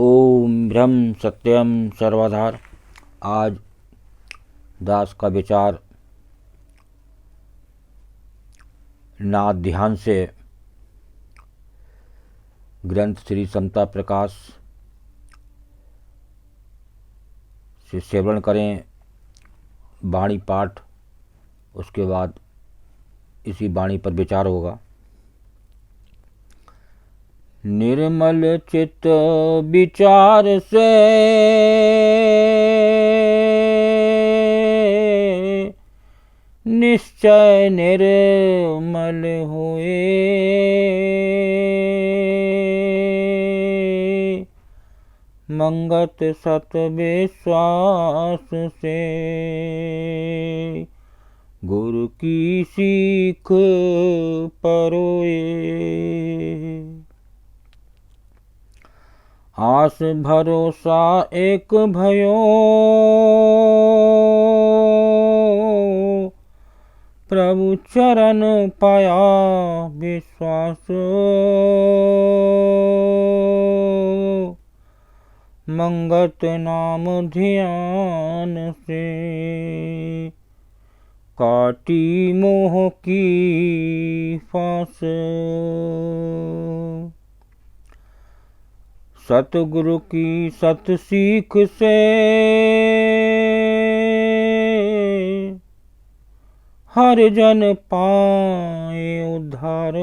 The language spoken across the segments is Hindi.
ओम ब्रह्म सत्यम सर्वधार। आज दास का विचार नाद ध्यान से ग्रंथ श्री समता प्रकाश से सेवन करें। वाणी पाठ, उसके बाद इसी वाणी पर विचार होगा। निर्मल चित्त विचार से निश्चय निर्मल हुए, मंगत सत विश्वास से गुरु की सीख परोए। आस भरोसा एक भयो, प्रभु चरण पाया विश्वास। मंगत नाम ध्यान से काटी मोह की फांस। सतगुरु की सत सीख से हर जन पाए उद्धार।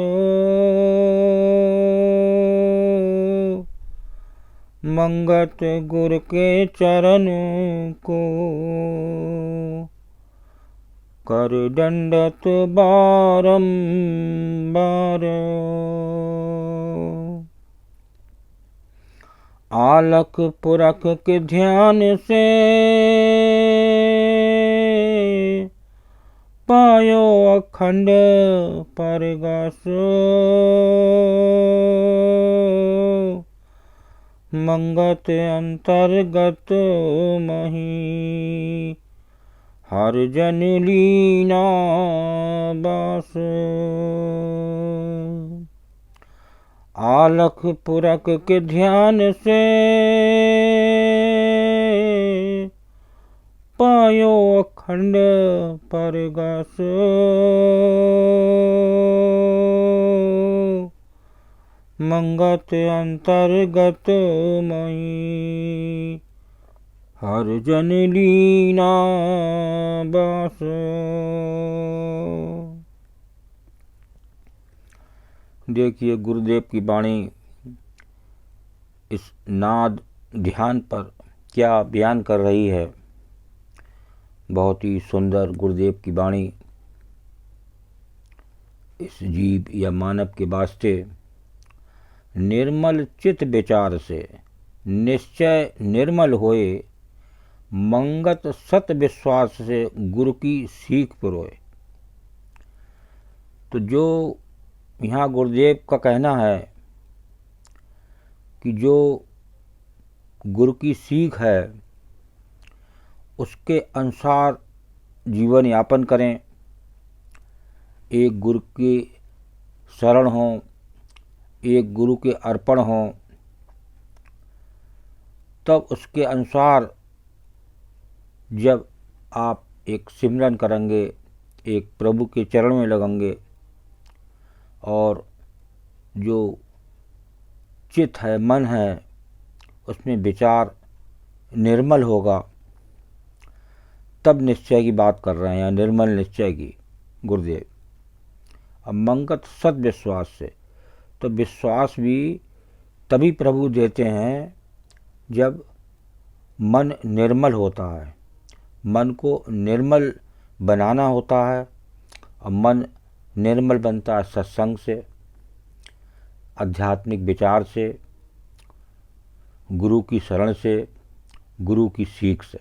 मंगत गुरु के चरण को कर दंडत बारंबार। आलख पुरख के ध्यान से पायो अखंड परगास। मंगत अंतर्गत मही हर जन लीना बास। आलख पुरख के ध्यान से पायो अखंड परगास। मंगत अंतर्गत मई हर जन लीना बास। देखिए, गुरुदेव की वाणी इस नाद ध्यान पर क्या बयान कर रही है। बहुत ही सुंदर गुरुदेव की वाणी इस जीव या मानव के वास्ते निर्मल चित्त विचार से निश्चय निर्मल होए, मंगत सत विश्वास से गुरु की सीख पुरोए। तो जो यहाँ गुरुदेव का कहना है कि जो गुरु की सीख है उसके अनुसार जीवन यापन करें। एक गुरु के शरण हों, एक गुरु के अर्पण हों, तब उसके अनुसार जब आप एक सिमरन करेंगे, एक प्रभु के चरण में लगेंगे और जो चित्त है, मन है, उसमें विचार निर्मल होगा, तब निश्चय की बात कर रहे हैं, निर्मल निश्चय की गुरुदेव। अब मंगत सत विश्वास से, तो विश्वास भी तभी प्रभु देते हैं जब मन निर्मल होता है। मन को निर्मल बनाना होता है और मन निर्मल बनता है सत्संग से, आध्यात्मिक विचार से, गुरु की शरण से, गुरु की सीख से।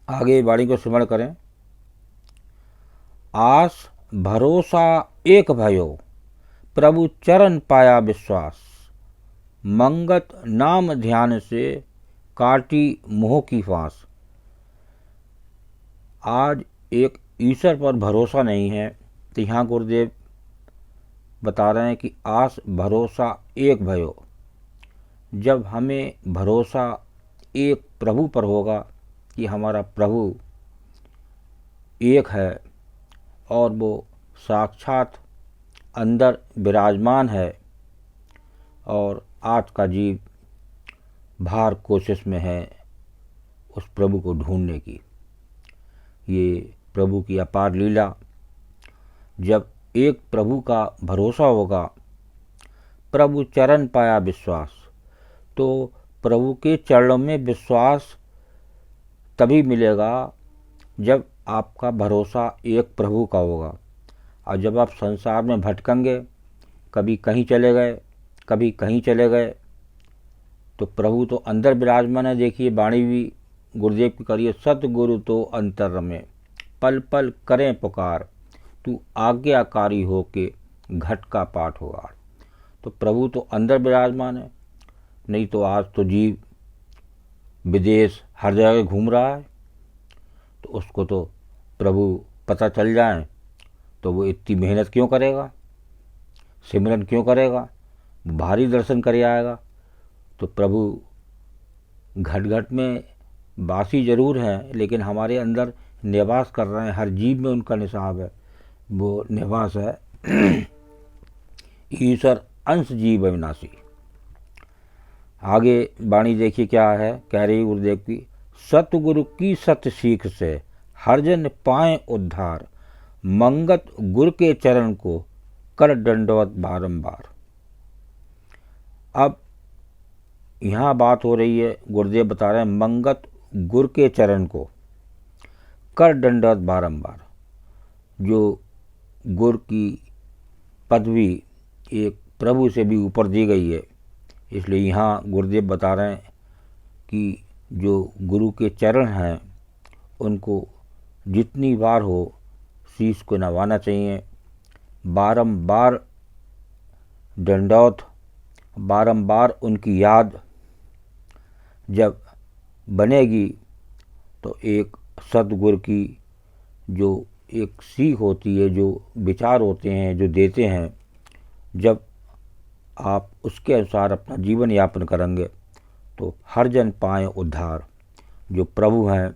आगे वाणी को स्मरण करें। आस भरोसा एक भयो, प्रभु चरण पाया विश्वास। मंगत नाम ध्यान से काटी मोह की फांस। आज एक ईश्वर पर भरोसा नहीं है, तो यहाँ गुरुदेव बता रहे हैं कि आस भरोसा एक भयो। जब हमें भरोसा एक प्रभु पर होगा कि हमारा प्रभु एक है और वो साक्षात अंदर विराजमान है और आज का जीव भार कोशिश में है उस प्रभु को ढूंढने की। ये प्रभु की अपार लीला। जब एक प्रभु का भरोसा होगा, प्रभु चरण पाया विश्वास, तो प्रभु के चरणों में विश्वास तभी मिलेगा जब आपका भरोसा एक प्रभु का होगा। और जब आप संसार में भटकेंगे, कभी कहीं चले गए, कभी कहीं चले गए, तो प्रभु तो अंदर विराजमान है। देखिए वाणी भी गुरुदेव की करिए, सतगुरु तो अंतर में पल पल करें पुकार, तू आज्ञाकारी हो के घट का पाठ होगा। तो प्रभु तो अंदर विराजमान है, नहीं तो आज तो जीव विदेश हर जगह घूम रहा है। तो उसको तो प्रभु पता चल जाए तो वो इतनी मेहनत क्यों करेगा, सिमरन क्यों करेगा, भारी दर्शन कर आएगा। तो प्रभु घट घट में वासी जरूर हैं, लेकिन हमारे अंदर निवास कर रहे हैं। हर जीव में उनका निसाब है, वो निवास है। ईश्वर अंश जीव अविनाशी। आगे वाणी देखिए क्या है, कह रही गुरुदेव की, सतगुरु की सत्य सीख से हर जन पाए उद्धार, मंगत गुरु के चरण को कर दंडवत बारंबार। अब यहाँ बात हो रही है, गुरुदेव बता रहे हैं मंगत गुरु के चरण को कर दंडवत बारंबार। जो गुरु की पदवी एक प्रभु से भी ऊपर दी गई है, इसलिए यहाँ गुरुदेव बता रहे हैं कि जो गुरु के चरण हैं उनको जितनी बार हो शीश को नवाना चाहिए। बारंबार दंडौत, बारंबार उनकी याद जब बनेगी तो एक सतगुरु की जो एक सीख होती है, जो विचार होते हैं, जो देते हैं, जब आप उसके अनुसार अपना जीवन यापन करेंगे तो हर जन पाए उद्धार। जो प्रभु हैं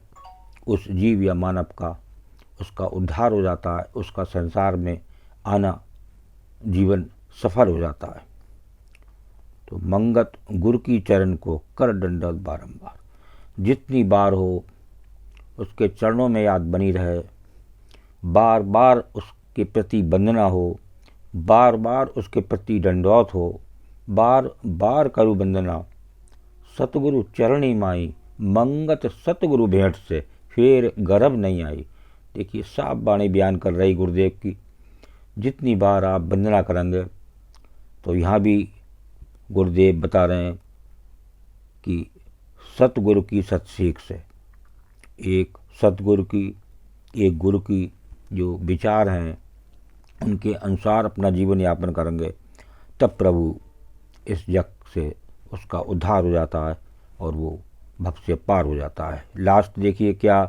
उस जीव या मानव का उसका उद्धार हो जाता है, उसका संसार में आना जीवन सफल हो जाता है। तो मंगत गुरु की चरण को कर दंडवत बारंबार। जितनी बार हो उसके चरणों में याद बनी रहे, बार बार उसके प्रति वंदना हो, बार बार उसके प्रति दंडवत हो, बार बार करु वंदना। सतगुरु चरणी माई, मंगत सतगुरु भेंट से फिर गर्भ नहीं आई। देखिए साफ बाणी बयान कर रही गुरुदेव की, जितनी बार आप वंदना करेंगे। तो यहाँ भी गुरुदेव बता रहे हैं कि सतगुरु की सत्सीख से, एक सतगुरु की, एक गुरु की जो विचार हैं उनके अनुसार अपना जीवन यापन करेंगे, तब प्रभु इस जग से उसका उद्धार हो जाता है और वो भक्त से पार हो जाता है। लास्ट देखिए क्या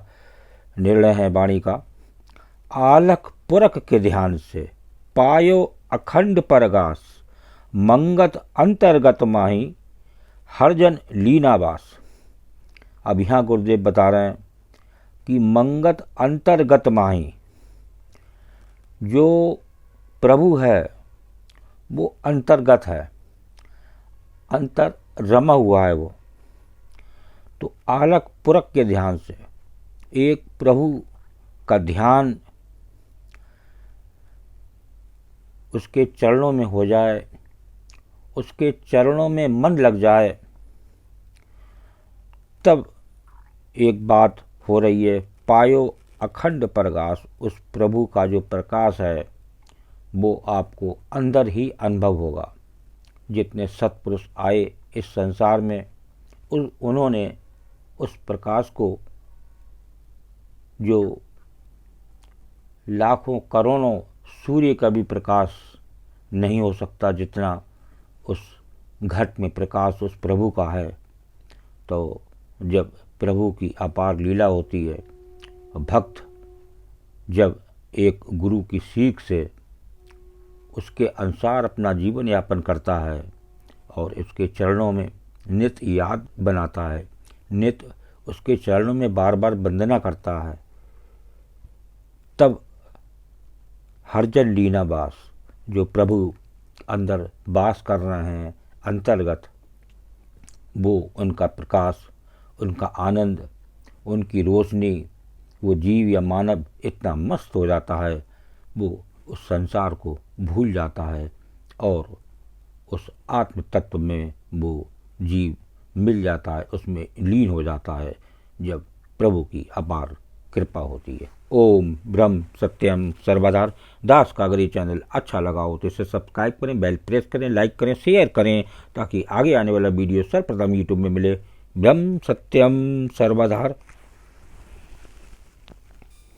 निर्णय है वाणी का, आलख पुरख के ध्यान से पायो अखंड परगास, मंगत अंतर्गत माही हर जन लीनावास। अब यहाँ गुरुदेव बता रहे हैं कि मंगत अंतर्गत माही, जो प्रभु है वो अंतर्गत है, अंतर रमा हुआ है वो। तो आलक पुरख के ध्यान से एक प्रभु का ध्यान उसके चरणों में हो जाए, उसके चरणों में मन लग जाए, तब एक बात हो रही है, पायो अखंड प्रकाश। उस प्रभु का जो प्रकाश है वो आपको अंदर ही अनुभव होगा। जितने सत्पुरुष आए इस संसार में उन्होंने उस प्रकाश को, जो लाखों करोड़ों सूर्य का भी प्रकाश नहीं हो सकता जितना उस घट में प्रकाश उस प्रभु का है। तो जब प्रभु की अपार लीला होती है, भक्त जब एक गुरु की सीख से उसके अनुसार अपना जीवन यापन करता है और उसके चरणों में नित्य याद बनाता है, नित्य उसके चरणों में बार बार वंदना करता है, तब हरजन लीना वास, जो प्रभु अंदर वास कर रहे हैं अंतर्गत, वो उनका प्रकाश, उनका आनंद, उनकी रोशनी, वो जीव या मानव इतना मस्त हो जाता है, वो उस संसार को भूल जाता है और उस आत्म तत्व में वो जीव मिल जाता है, उसमें लीन हो जाता है, जब प्रभु की अपार कृपा होती है। ओम ब्रह्म सत्यम सर्वधार दास का। अगर ये चैनल अच्छा लगा हो तो इसे सब्सक्राइब करें, बेल प्रेस करें, लाइक करें, शेयर करें, ताकि आगे आने वाला वीडियो सर्वप्रथम यूट्यूब में मिले। ब्रह्म सत्यम सर्वधार।